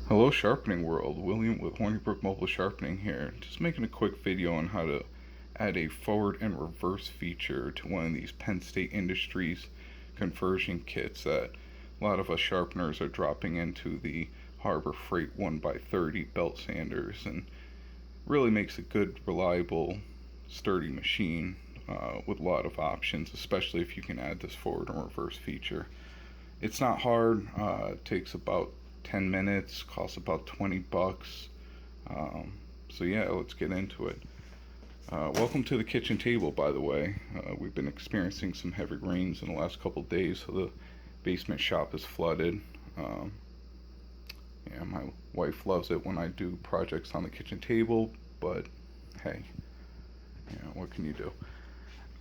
Hello Sharpening World, William with Hornybrook Mobile Sharpening here. Just making a quick video on how to add a forward and reverse feature to one of these Penn State Industries conversion kits that a lot of us sharpeners are dropping into the Harbor Freight 1x30 belt sanders, and really makes a good, reliable, sturdy machine with a lot of options, especially if you can add this forward and reverse feature. It's not hard. It takes about 10 minutes, costs about 20 bucks. So yeah, let's get into it. Welcome to the kitchen table, by the way. We've been experiencing some heavy rains in the last couple of days, so the basement shop is flooded. Yeah, my wife loves it when I do projects on the kitchen table, but hey, what can you do?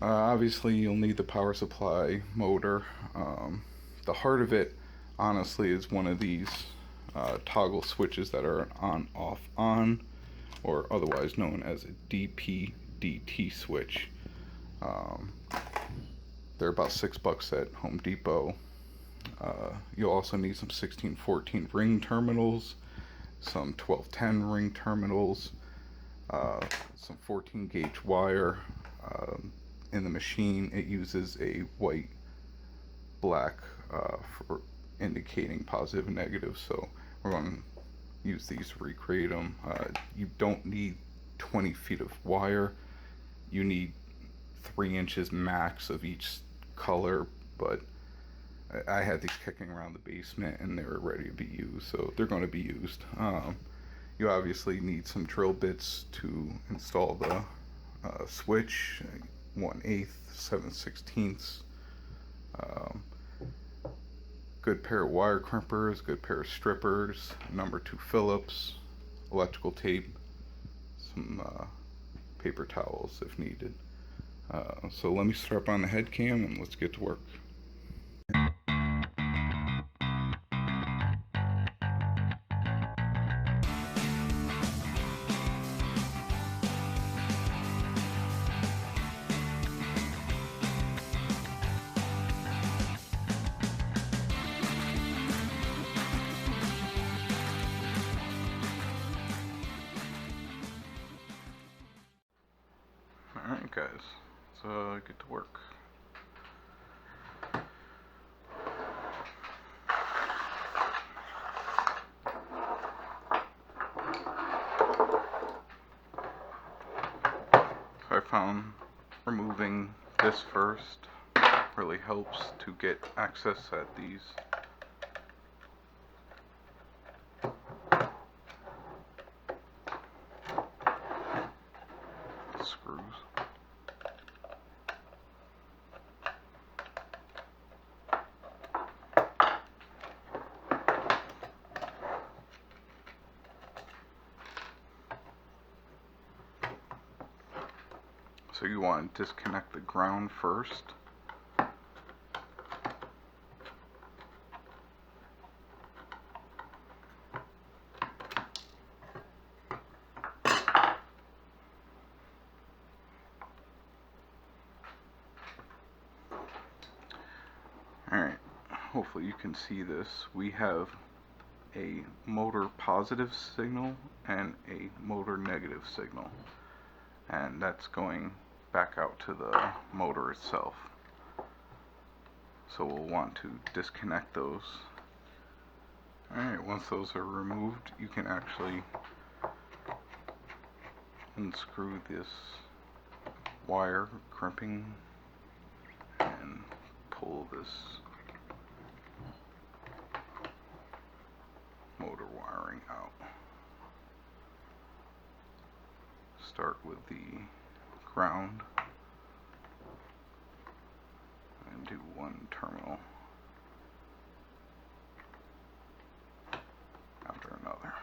Obviously, you'll need the power supply motor. The heart of it, honestly, is one of these toggle switches that are on, off, on, or otherwise known as a PDT switch. They're about $6 at Home Depot. You'll also need some 1614 ring terminals, some 1210 ring terminals, some 14 gauge wire. In the machine, it uses a white black for indicating positive and negative, so we're going to use these to recreate them. You don't need 20 feet of wire. You need 3 inches max of each color, but I had these kicking around the basement and they were ready to be used, so they're going to be used. You obviously need some drill bits to install the switch, 1/8, 7/16. Good pair of wire crimpers, good pair of strippers, number 2 Phillips, electrical tape, some paper towels if needed. So let me strap on the head cam and let's get to work. Alright guys, let's get to work. So I found removing this first really helps to get access at these screws. So you want to disconnect the ground first. Alright, hopefully you can see this. We have a motor positive signal and a motor negative signal, and that's going back out to the motor itself. So we'll want to disconnect those. Alright, once those are removed, you can actually unscrew this wire crimping and pull this motor wiring out. Start with the ground and do one terminal after another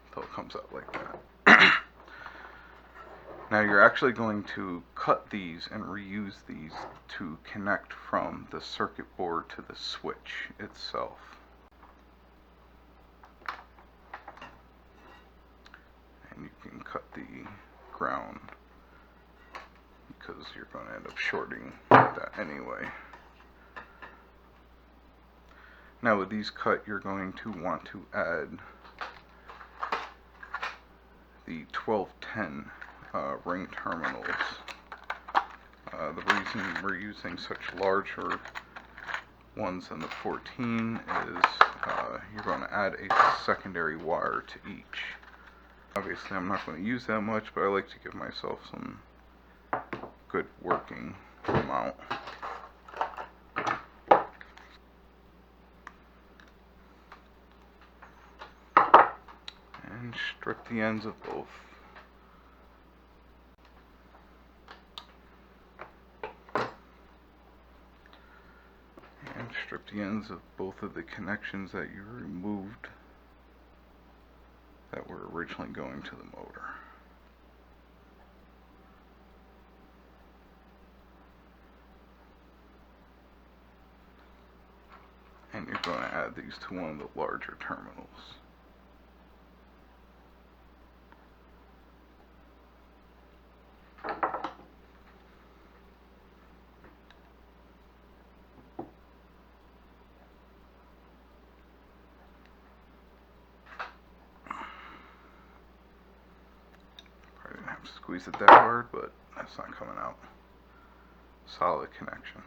until it comes out like that. Now you're actually going to cut these and reuse these to connect from the circuit board to the switch itself. And you can cut the ground because you're going to end up shorting that anyway. Now with these cut, you're going to want to add the 1210 ring terminals. The reason we're using such larger ones than the 14 is you're going to add a secondary wire to each. Obviously I'm not going to use that much, but I like to give myself some good working amount. And strip the ends of both. And strip the ends of both of the connections that you removed that were originally going to the motor. And you're going to add these to one of the larger terminals. Probably didn't have to squeeze it that hard, but that's not coming out. Solid connection.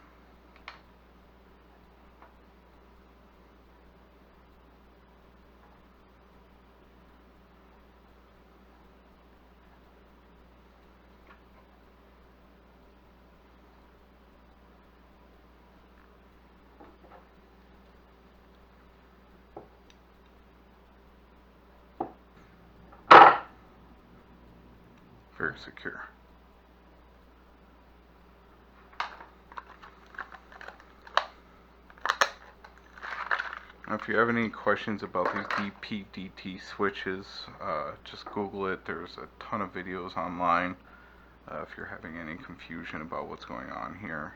Very secure. Now, if you have any questions about these PDT switches, just Google it. There's a ton of videos online if you're having any confusion about what's going on here.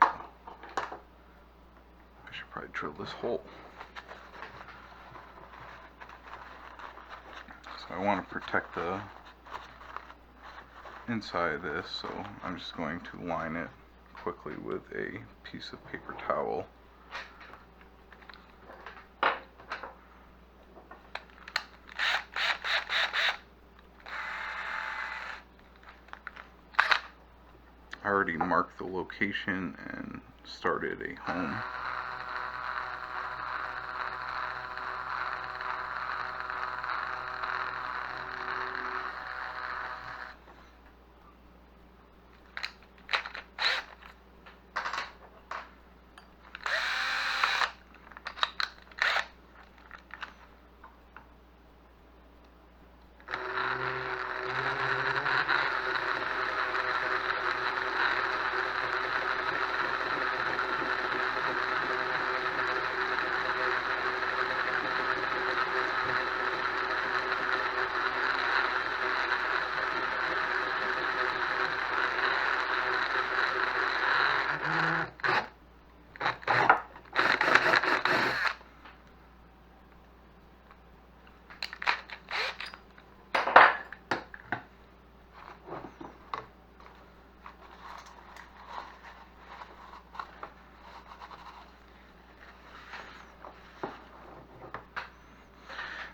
I should probably drill this hole. So I want to protect the inside of this, so I'm just going to line it quickly with a piece of paper towel. I already marked the location and started a home.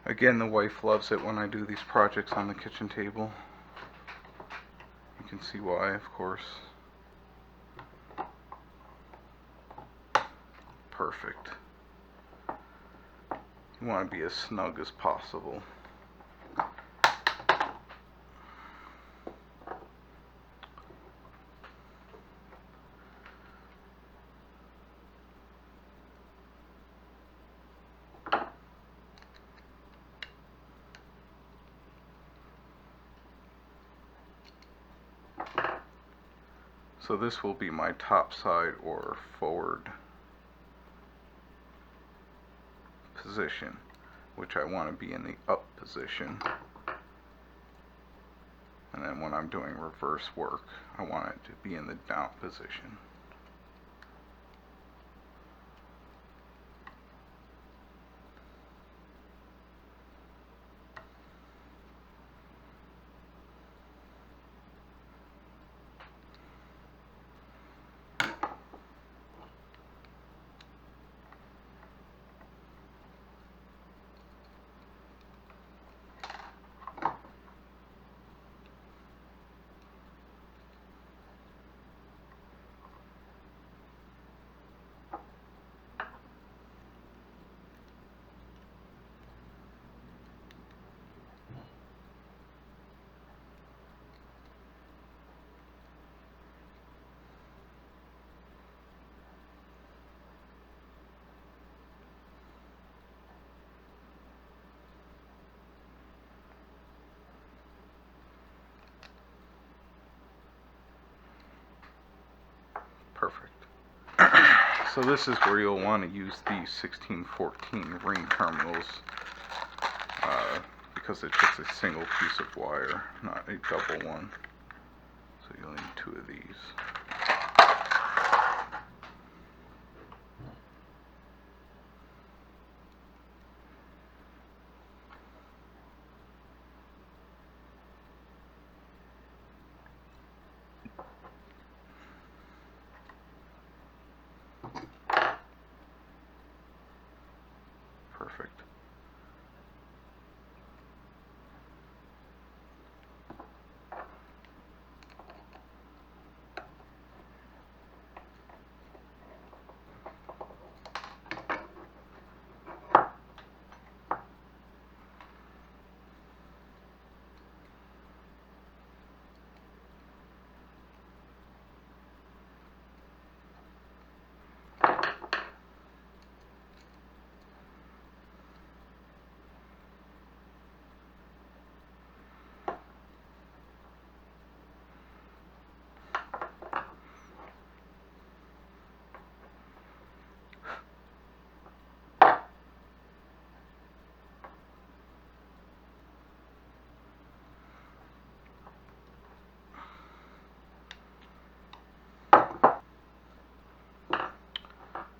Again, the wife loves it when I do these projects on the kitchen table. You can see why, of course. Perfect. You want to be as snug as possible. So this will be my top side or forward position, which I want to be in the up position. And then when I'm doing reverse work, I want it to be in the down position. So this is where you'll want to use these 1614 ring terminals because it's just a single piece of wire, not a double one. So you'll need 2 of these. Perfect.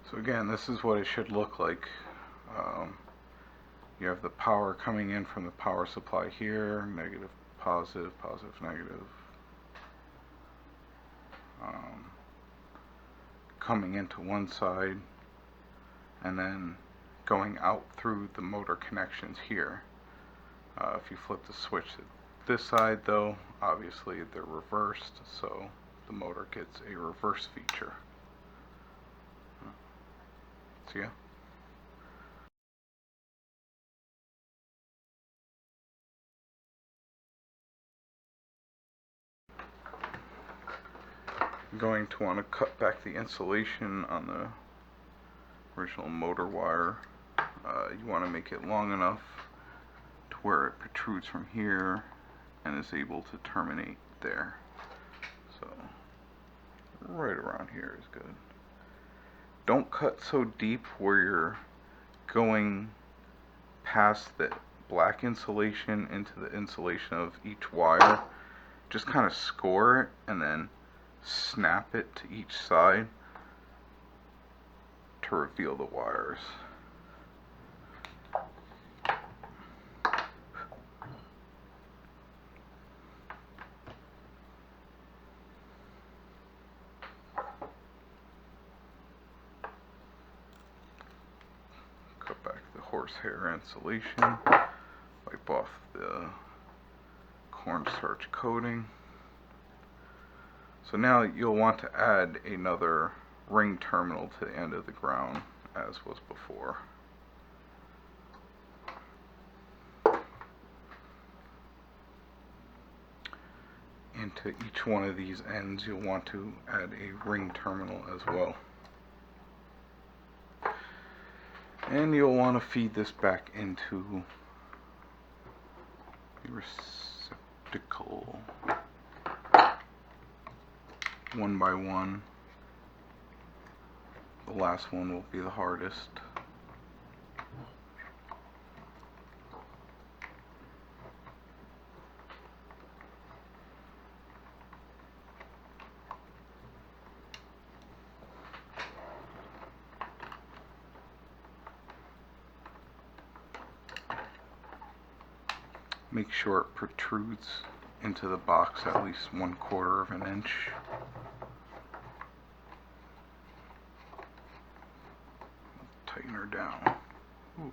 So again, this is what it should look like. You have the power coming in from the power supply here, negative, positive, positive, negative. Coming into one side and then going out through the motor connections here. If you flip the switch to this side though, obviously they're reversed, so the motor gets a reverse feature. See ya? You're going to want to cut back the insulation on the original motor wire. You want to make it long enough to where it protrudes from here and is able to terminate there. So right around here is good. Don't cut so deep where you're going past the black insulation into the insulation of each wire. Just kind of score it and then snap it to each side to reveal the wires. Cut back the horsehair insulation, wipe off the cornstarch coating. So now you'll want to add another ring terminal to the end of the ground as was before. Into each one of these ends you'll want to add a ring terminal as well. And you'll want to feed this back into the receptacle one by one. The last one will be the hardest. Make sure it protrudes into the box at least 1/4 of an inch. Tighten her down. Ooh.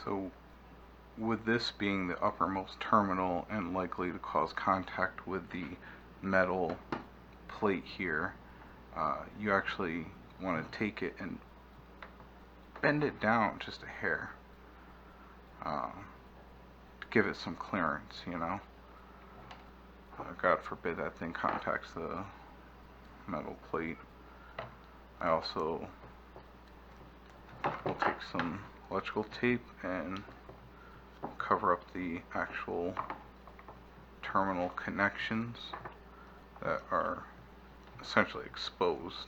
So with this being the uppermost terminal and likely to cause contact with the metal plate here, you actually want to take it and bend it down just a hair. Give it some clearance, you know. God forbid that thing contacts the metal plate. I also will take some electrical tape and cover up the actual terminal connections that are essentially exposed.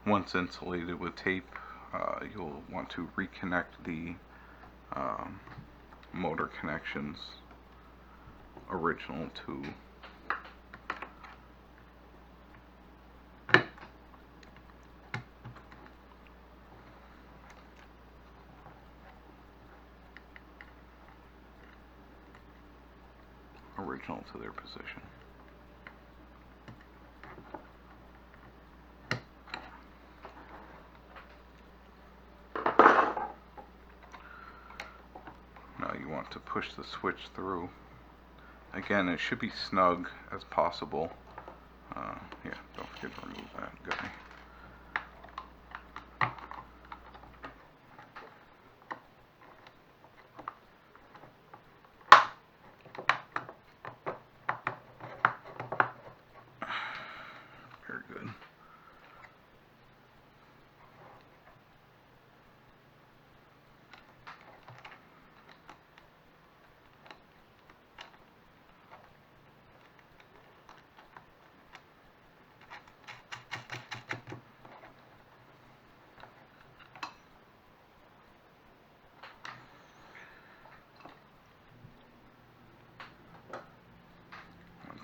Once insulated with tape, you'll want to reconnect the motor connections original to their position. Now you want to push the switch through. Again, it should be snug as possible. Yeah, don't forget to remove that guy. Very good.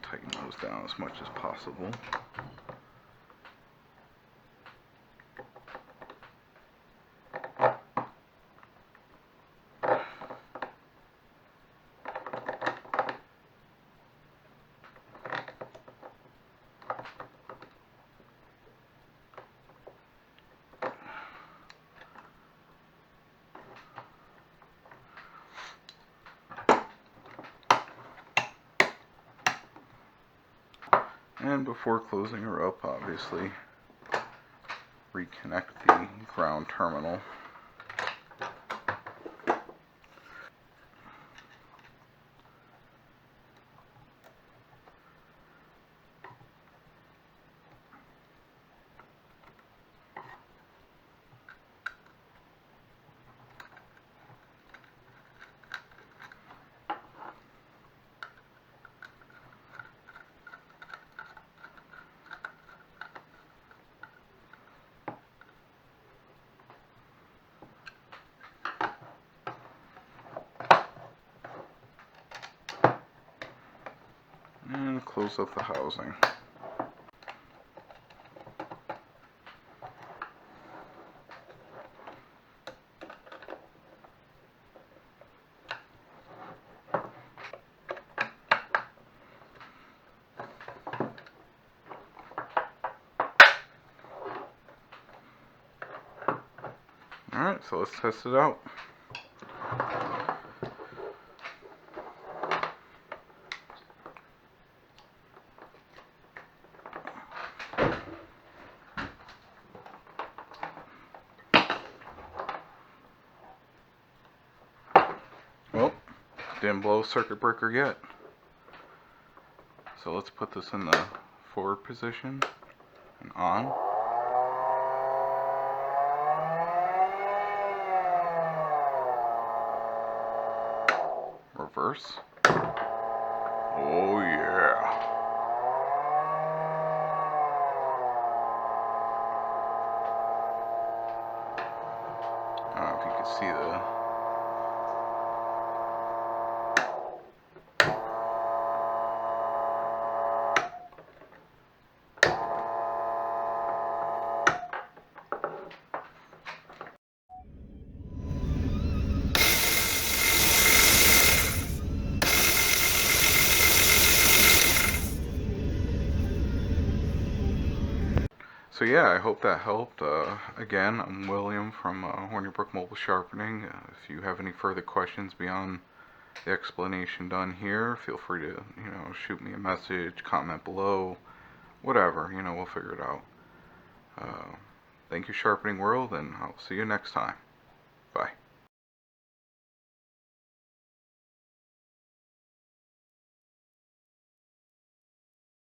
Tighten those down as much as possible. And before closing her up, obviously, reconnect the ground terminal. And close up the housing. Alright, so let's test it out. Well, didn't blow a circuit breaker yet. So let's put this in the forward position and on. Reverse. Oh yeah. I don't know if you can see the So yeah, I hope that helped. Again, I'm William from Hornibrook Mobile Sharpening. If you have any further questions beyond the explanation done here, feel free to, shoot me a message, comment below, whatever, we'll figure it out. Thank you, Sharpening World, and I'll see you next time. Bye.